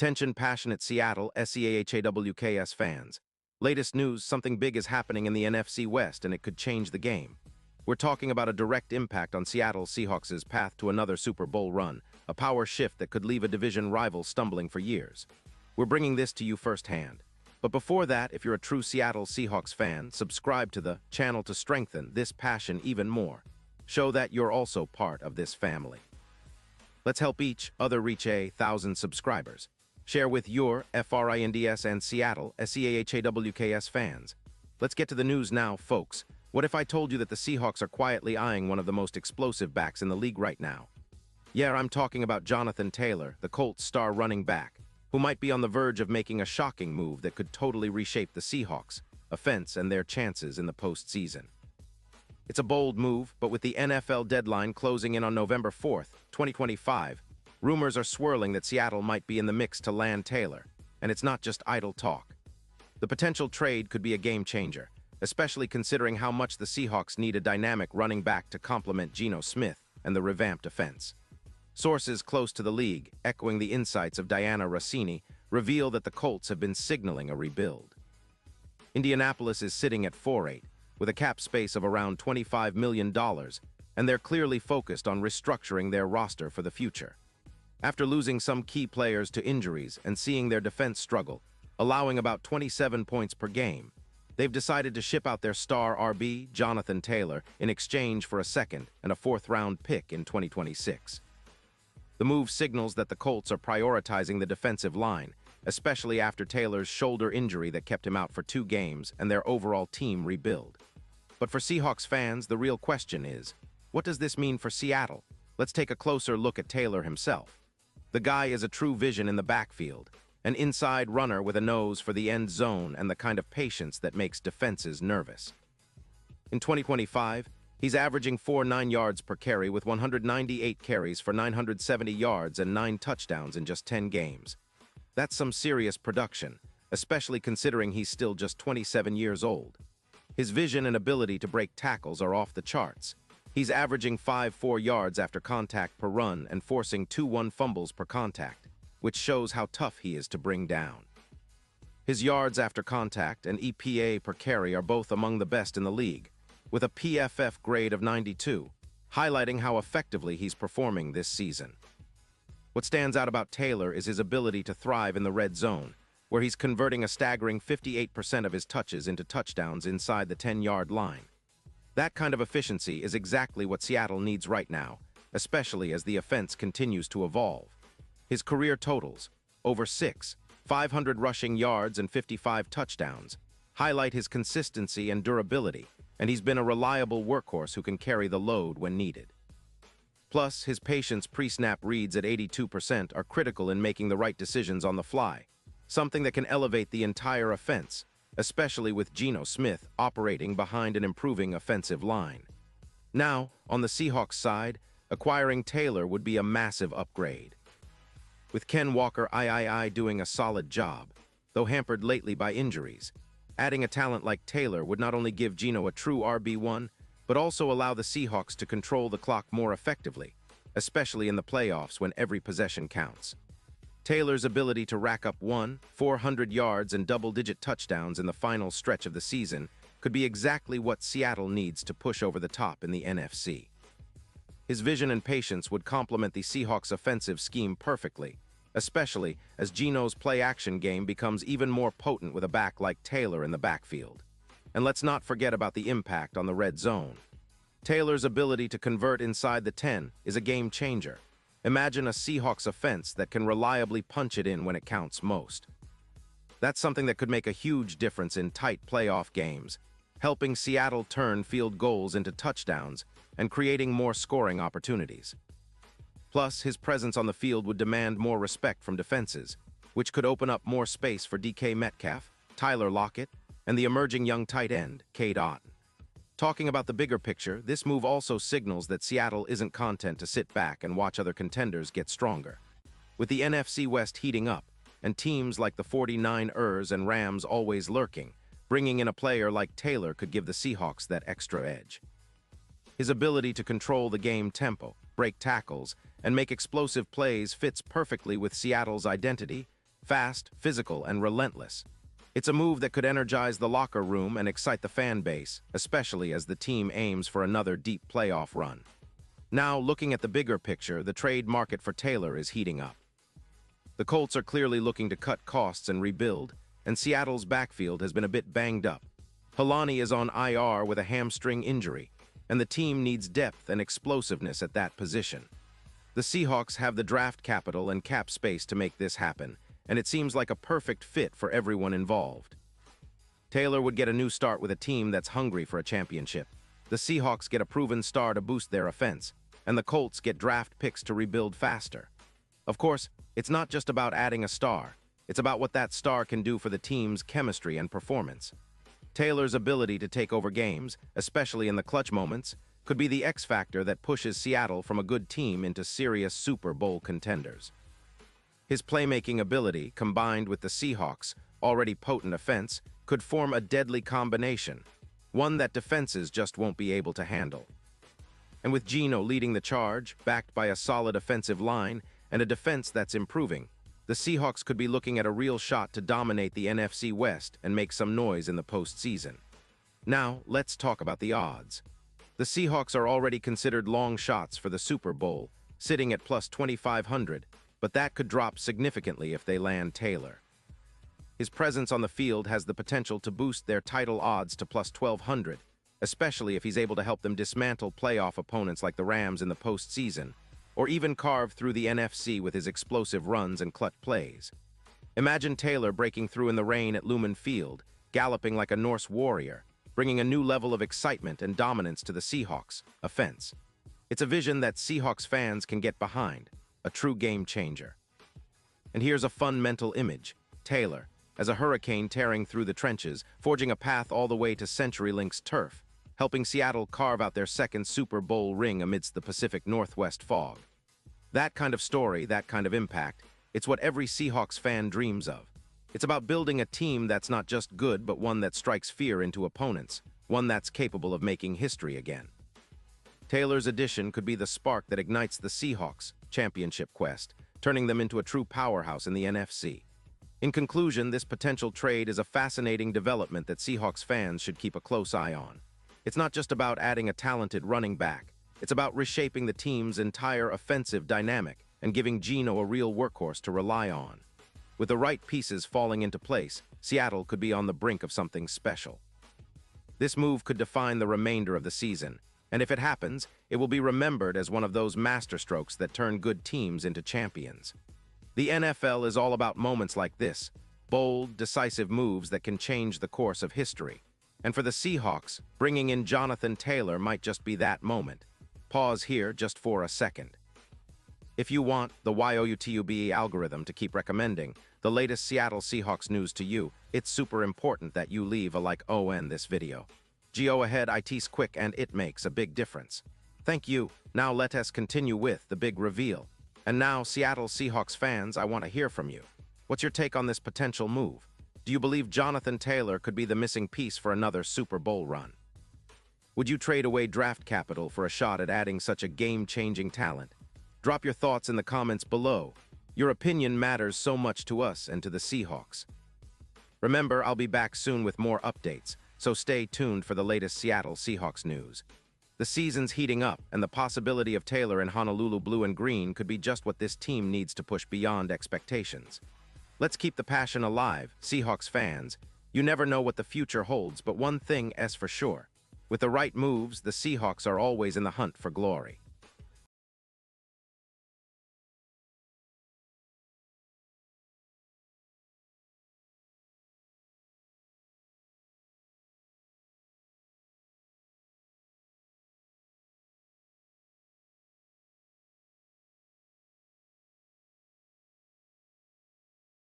Attention passionate Seattle Seahawks fans. Latest news, something big is happening in the NFC West and it could change the game. We're talking about a direct impact on Seattle Seahawks' path to another Super Bowl run, a power shift that could leave a division rival stumbling for years. We're bringing this to you firsthand. But before that, if you're a true Seattle Seahawks fan, subscribe to the channel to strengthen this passion even more. Show that you're also part of this family. Let's help each other reach 1,000 subscribers. Share with your FRINDS and Seattle SEAHAWKS fans. Let's get to the news now, folks. What if I told you that the Seahawks are quietly eyeing one of the most explosive backs in the league right now? Yeah, I'm talking about Jonathan Taylor, the Colts star running back, who might be on the verge of making a shocking move that could totally reshape the Seahawks' offense and their chances in the postseason. It's a bold move, but with the NFL deadline closing in on November 4th, 2025, rumors are swirling that Seattle might be in the mix to land Taylor, and it's not just idle talk. The potential trade could be a game-changer, especially considering how much the Seahawks need a dynamic running back to complement Geno Smith and the revamped offense. Sources close to the league, echoing the insights of Diana Rossini, reveal that the Colts have been signaling a rebuild. Indianapolis is sitting at 4-8, with a cap space of around $25 million, and they're clearly focused on restructuring their roster for the future. After losing some key players to injuries and seeing their defense struggle, allowing about 27 points per game, they've decided to ship out their star RB, Jonathan Taylor, in exchange for a second and a fourth-round pick in 2026. The move signals that the Colts are prioritizing the defensive line, especially after Taylor's shoulder injury that kept him out for 2 games and their overall team rebuild. But for Seahawks fans, the real question is, what does this mean for Seattle? Let's take a closer look at Taylor himself. The guy is a true vision in the backfield, an inside runner with a nose for the end zone and the kind of patience that makes defenses nervous. In 2025, he's averaging 4.9 yards per carry with 198 carries for 970 yards and 9 touchdowns in just 10 games. That's some serious production, especially considering he's still just 27 years old. His vision and ability to break tackles are off the charts. He's averaging 5.4 yards after contact per run and forcing 2.1 fumbles per contact, which shows how tough he is to bring down. His yards after contact and EPA per carry are both among the best in the league, with a PFF grade of 92, highlighting how effectively he's performing this season. What stands out about Taylor is his ability to thrive in the red zone, where he's converting a staggering 58% of his touches into touchdowns inside the 10-yard line. That kind of efficiency is exactly what Seattle needs right now, especially as the offense continues to evolve. His career totals, over 500 rushing yards and 55 touchdowns, highlight his consistency and durability, and he's been a reliable workhorse who can carry the load when needed. Plus, his patience pre-snap reads at 82% are critical in making the right decisions on the fly, something that can elevate the entire offense, especially with Geno Smith operating behind an improving offensive line. Now, on the Seahawks side, acquiring Taylor would be a massive upgrade. With Ken Walker doing a solid job, though hampered lately by injuries, adding a talent like Taylor would not only give Geno a true RB1, but also allow the Seahawks to control the clock more effectively, especially in the playoffs when every possession counts. Taylor's ability to rack up 400 yards and double-digit touchdowns in the final stretch of the season could be exactly what Seattle needs to push over the top in the NFC. His vision and patience would complement the Seahawks' offensive scheme perfectly, especially as Geno's play-action game becomes even more potent with a back like Taylor in the backfield. And let's not forget about the impact on the red zone. Taylor's ability to convert inside the 10 is a game-changer. Imagine a Seahawks offense that can reliably punch it in when it counts most. That's something that could make a huge difference in tight playoff games, helping Seattle turn field goals into touchdowns and creating more scoring opportunities. Plus, his presence on the field would demand more respect from defenses, which could open up more space for DK Metcalf, Tyler Lockett, and the emerging young tight end, Cade Otton. Talking about the bigger picture, this move also signals that Seattle isn't content to sit back and watch other contenders get stronger. With the NFC West heating up, and teams like the 49ers and Rams always lurking, bringing in a player like Taylor could give the Seahawks that extra edge. His ability to control the game tempo, break tackles, and make explosive plays fits perfectly with Seattle's identity, Fast, physical, and relentless. It's a move that could energize the locker room and excite the fan base, especially as the team aims for another deep playoff run. Now, looking at the bigger picture, the trade market for Taylor is heating up. The Colts are clearly looking to cut costs and rebuild, and Seattle's backfield has been a bit banged up. Helani is on IR with a hamstring injury, and the team needs depth and explosiveness at that position. The Seahawks have the draft capital and cap space to make this happen, and it seems like a perfect fit for everyone involved. Taylor would get a new start with a team that's hungry for a championship. The Seahawks get a proven star to boost their offense, and the Colts get draft picks to rebuild faster. Of course, it's not just about adding a star. It's about what that star can do for the team's chemistry and performance. Taylor's ability to take over games, especially in the clutch moments, could be the X factor that pushes Seattle from a good team into serious Super Bowl contenders. His playmaking ability, combined with the Seahawks' already potent offense, could form a deadly combination, one that defenses just won't be able to handle. And with Geno leading the charge, backed by a solid offensive line and a defense that's improving, the Seahawks could be looking at a real shot to dominate the NFC West and make some noise in the postseason. Now, let's talk about the odds. The Seahawks are already considered long shots for the Super Bowl, sitting at plus 2,500, but that could drop significantly if they land Taylor. His presence on the field has the potential to boost their title odds to plus 1,200, especially if he's able to help them dismantle playoff opponents like the Rams in the postseason, or even carve through the NFC with his explosive runs and clutch plays. Imagine Taylor breaking through in the rain at Lumen Field, galloping like a Norse warrior, bringing a new level of excitement and dominance to the Seahawks' offense. It's a vision that Seahawks fans can get behind, a true game changer. And here's a fun mental image: Taylor, as a hurricane tearing through the trenches, forging a path all the way to CenturyLink's turf, helping Seattle carve out their second Super Bowl ring amidst the Pacific Northwest fog. That kind of story, that kind of impact, it's what every Seahawks fan dreams of. It's about building a team that's not just good, but one that strikes fear into opponents, one that's capable of making history again. Taylor's addition could be the spark that ignites the Seahawks' championship quest, turning them into a true powerhouse in the NFC. In conclusion, this potential trade is a fascinating development that Seahawks fans should keep a close eye on. It's not just about adding a talented running back. It's about reshaping the team's entire offensive dynamic and giving Geno a real workhorse to rely on. With the right pieces falling into place, Seattle could be on the brink of something special. This move could define the remainder of the season, and if it happens, it will be remembered as one of those masterstrokes that turn good teams into champions. The NFL is all about moments like this, bold, decisive moves that can change the course of history. And for the Seahawks, bringing in Jonathan Taylor might just be that moment. Pause here just for a second. If you want the YOUTUBE algorithm to keep recommending the latest Seattle Seahawks news to you, it's super important that you leave a like on this video. Go ahead, it's quick and it makes a big difference. Thank you. Now let us continue with the big reveal. And now, Seattle Seahawks fans, I want to hear from you. What's your take on this potential move? Do you believe Jonathan Taylor could be the missing piece for another Super Bowl run? Would you trade away draft capital for a shot at adding such a game-changing talent? Drop your thoughts in the comments below. Your opinion matters so much to us and to the Seahawks. Remember, I'll be back soon with more updates, so stay tuned for the latest Seattle Seahawks news. The season's heating up, and the possibility of Taylor in Honolulu blue and green could be just what this team needs to push beyond expectations. Let's keep the passion alive, Seahawks fans. You never know what the future holds, but one thing is for sure. With the right moves, the Seahawks are always in the hunt for glory.